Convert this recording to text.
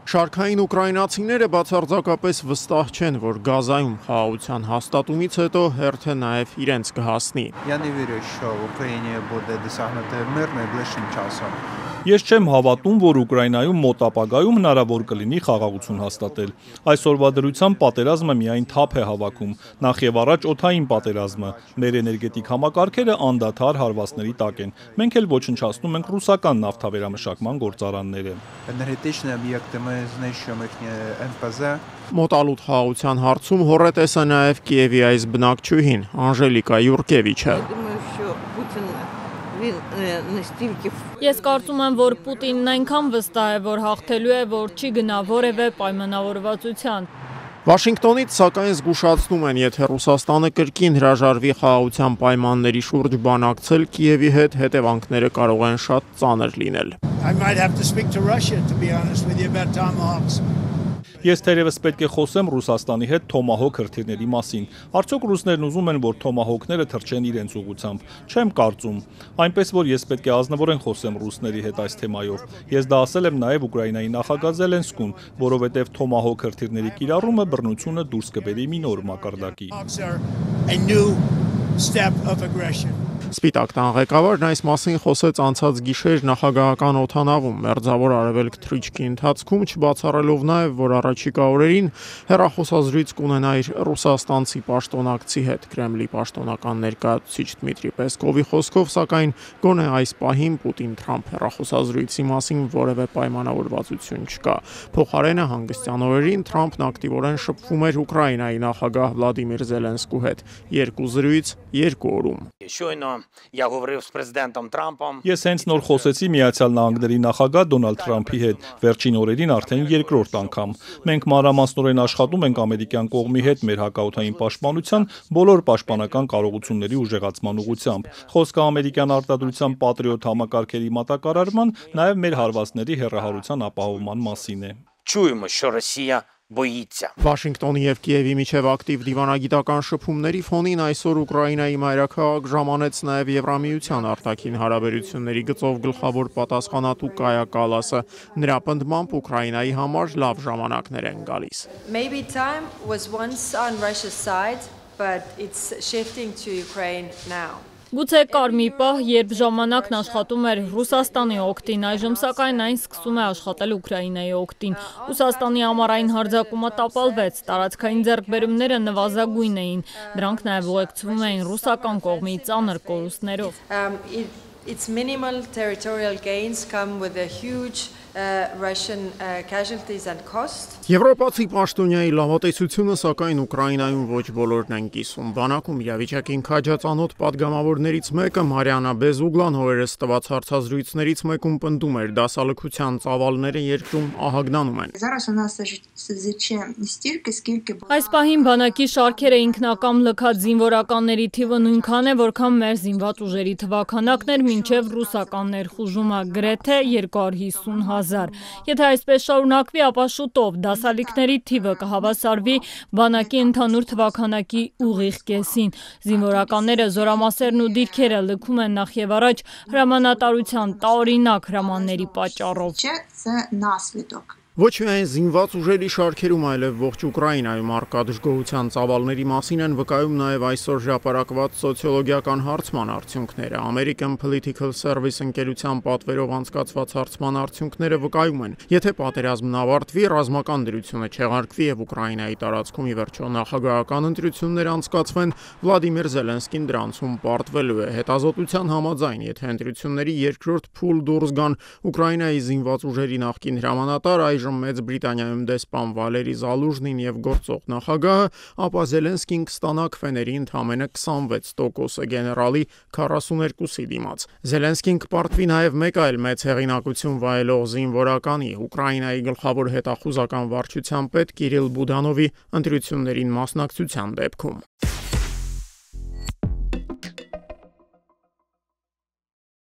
Շարքային ուկրաինացիները բացարձակապես վստահ չեն, որ Գազայում խաղաղության հաստատումից հետո հերթը նաև իրենց կհասնի։ Я не вірю, що в Україні буде досягнути мир найближчим часом. Ես չեմ հավատում, որ Ուկրաինայում մոտ ապագայում հնարավոր կլինի խաղաղություն հաստատել։ Այսօրվա դրությամբ պատերազմը միայն թափ է հավաքում, նախ եւ առաջ օդային պատերազմը։ Մեր էներգետիկ համակարգերը անդադար հարվածների տակ են։ Մենք էլ ոչնչացնում ենք ռուսական նավթավերամշակման գործարանները։ Енергетичні об'єкти ми знищуємо їхні НПЗ. Մոտալուտ խաղաղության հարցում հոռետես է նաև Կիևի այս բնակչուհին, Անժելիկա Յուրկևիչը։ Ես կարծում եմ, որ Պուտինն այնքան վստահ է, որ հաղթելու է, որ չի գնա որևէ պայմանավորվածության։ Վաշինգտոնից սակայն զգուշացնում են, եթե Ռուսաստանը կրկին հրաժարվի խաղաղության պայմանների շուրջ բանակցել Կիևի հետ, հետևանքները կարող են շատ ծանր լինել։ Ես թերևս պետք է խոսեմ Ռուսաստանի հետ Թոմահոք հրթիռների մասին։ Արդյոք ռուսներն ուզում են, որ Թոմահոքները թռչեն իրենց ուղղությամբ։ Չեմ կարծում։ Այնպես որ ես պետք է ազնվորեն խոսեմ ռուսների հետ այս թեմայով։ Ես դա ասել եմ նաև Ուկրաինայի նախագահ Զելենսկուն, որովհետև Թոմահոք հրթիռների կիրառումը բռնությունը դուրս կբերի մի նոր մակարդակի։ Սպիտակ տան ղեկավարն այս մասին խոսեց անցած գիշեր նախագահական օդանավում մերձավոր արևելք թռիչքի ընթացքում, չբացառելով նաև, որ առաջիկա օրերին հեռախոսազրույց կունենա իր ռուսաստանցի պաշտոնակցի հետ։ Կրեմլի պաշտոնական ներկայացուցիչ Դմիտրի Պեսկովի խոսքով, սակայն գոնե այս պահին Պուտին-Թրամփ հեռախոսազրույցի մասին որևէ պայմանավորվածություն չկա։ Փոխարենը հանգստյան օրերին Թրամփն ակտիվորեն շփվում էր Ուկրաինայի նախագահ Վլադիմիր Զելենսկու հետ։ Երկու զրույց, երկու օրում։ Ես հենց նոր խոսեցի Միացյալ Նահանգների նախագահ Դոնալդ Թրամփի հետ, վերջին օրերին արդեն երկրորդ անգամ։ Մենք մանրամասնորեն աշխատում ենք ամերիկյան կողմի հետ մեր հակաօդային պաշտպանության բոլոր պաշտպանական կարողությունների ուժեղացման ուղղությամբ։ Խոսքը ամերիկյան արտադրության Patriot համակարգերի մատակարարման, նաև մեր հարվածների հեռահարության ապահովման մասին է։ Чуємо, що Росія боїться. Վաշինգտոնի եւ Կիևի միջև ակտիվ դիվանագիտական շփումների ֆոնին այսօր Ուկրաինայի մայրաքաղաք ժամանեց նաեւ Եվրամիության արտաքին հարաբերությունների գծով գլխավոր պատասխանատու Կայա Կալասը։ Նրա պնդմամբ Ուկրաինայի համար լավ ժամանակներ են գալիս։ Maybe time was once on Russia's side, but it's shifting to Ukraine now. Գուցե կար մի պահ, երբ ժամանակն աշխատում էր Ռուսաստանի օգտին, այժմ սակայն այն սկսում է աշխատել Ուկրաինայի օգտին։ Ռուսաստանի ամառային հարձակումը տապալվեց, տարածքային ձեռքբերումները նվազագույն էին, դրանք նաև ուղեկցվում էին ռուսական կողմի ծանր կորուստներով։ Its minimal territorial gains come with a huge Russian casualties and cost. Եվրոպացի պաշտոնյայի լավատեսությունը սակայն Ուկրաինայում ոչ բոլորն են կիսում։ Բանակում իրավիճակին քաջածանոթ падգամավորներից մեկը Մարիանա Բեզուգլան օրերս տված հարցազրույցներից մեկում պնդում էր դասալքության ծավալները երկրում ահագնանում են։ Այս պահին բանակի շարքերը ինքնակամ լքած զինվորականների թիվը նույնքան է, որքան մեր զինված ուժերի թվաքանակն էր մինչև ռուսական ներխուժումը գրեթե 250,000։ Եթե այսպես շարունակվի, ապա շուտով դասալիքների թիվը կհավասարվի բանակի ընդհանուր թվաքանակի ուղիղ կեսին։ Զինվորականները, զորամասերն ու դիրքերը լքում են նախ եւ առաջ հրամանատարության տարօրինակ հրամանների պատճառով։ Ոչ միայն զինված ուժերի շարքերում, այլև ողջ Ուկրաինայում առկա դժգոհության ծավալների մասին են վկայում նաև այսօր հրապարակված սոցիոլոգիական հարցման արդյունքները։ American Political Service ընկերության պատվերով անցկացված հարցման արդյունքները վկայում են, եթե պատերազմն ավարտվի, ռազմական դրությունը չեղարկվի եւ Ուկրաինայի տարածքում ի վերջո նախագահական ընտրություններ անցկացվեն, Վլադիմիր Զելենսկին դրանցում պարտվելու է։ Հետազոտության համաձայն, եթե ընտրությունների երկրորդ փուլ դուրս գան Ուկրաինայի զինված ուժերի նախկին հրամանատար Մեծ Բրիտանիայում դեսպան Վալերի Զալուժնին եւ գործող նախագահը, ապա Զելենսկին կստանա քվեների ընդամենը 26% գեներալի 42-ի դիմաց։ Զելենսկին կպարտվի նաեւ մեկ այլ մեծ հեղինակություն վայելող զինվորականի, Ուկրաինայի գլխավոր հետախուզական վարչության պետ Կիրիլ Բուդանովի ընտրություններին մասնակցության դեպքում։